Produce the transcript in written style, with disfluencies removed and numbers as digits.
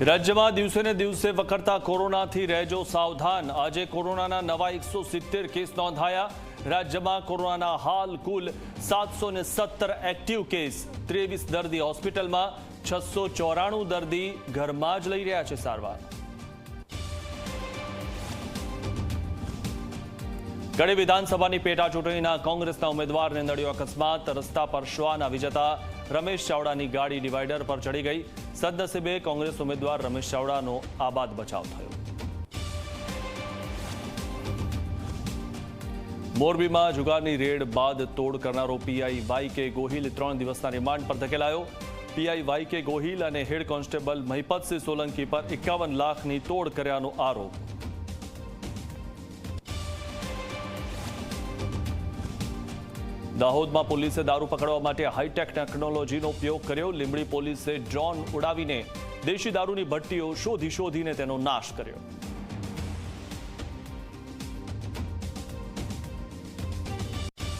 રાજ્યમાં દિવસે ને દિવસે વકરતા કોરોનાથી રહેજો સાવધાન। આજે કોરોનાના નવા 170 કેસ નોંધાયા। રાજ્યમાં કોરોનાના હાલ કુલ 717 એક્ટિવ કેસ, 23 દર્દી હોસ્પિટલમાં, 694 દર્દી ઘરમાં જ લઈ રહ્યા છે સારવાર। કડી વિધાનસભાની પેટા ચૂંટણીના કોંગ્રેસના ઉમેદવારને નડ્યો અકસ્માત। રસ્તા પર શ્વાન આવી જતા રમેશ ચાવડાની ગાડી ડિવાઈડર પર ચડી ગઈ। સદનસીબે કોંગ્રેસ ઉમેદવાર રમેશ ચાવડાનો આબાદ બચાવ થયો। મોરબીમાં જુગારની રેડ બાદ તોડ કરનારો પીઆઈ વાય.કે. ગોહિલ 3 દિવસના રિમાન્ડ પર ધકેલાયો। પીઆઈ વાય.કે. ગોહિલ અને હેડ કોન્સ્ટેબલ મહિપતસિંહ સોલંકી પર 51 લાખની તોડ કર્યાનો આરોપ। દાહોદમાં પોલીસે દારૂ પકડવા માટે હાઈટેક ટેકનોલોજીનો ઉપયોગ કર્યો। લીંબડી પોલીસે ડ્રોન ઉડાવીને દેશી દારૂની ભટ્ટીઓ શોધીને તેનો નાશ કર્યો।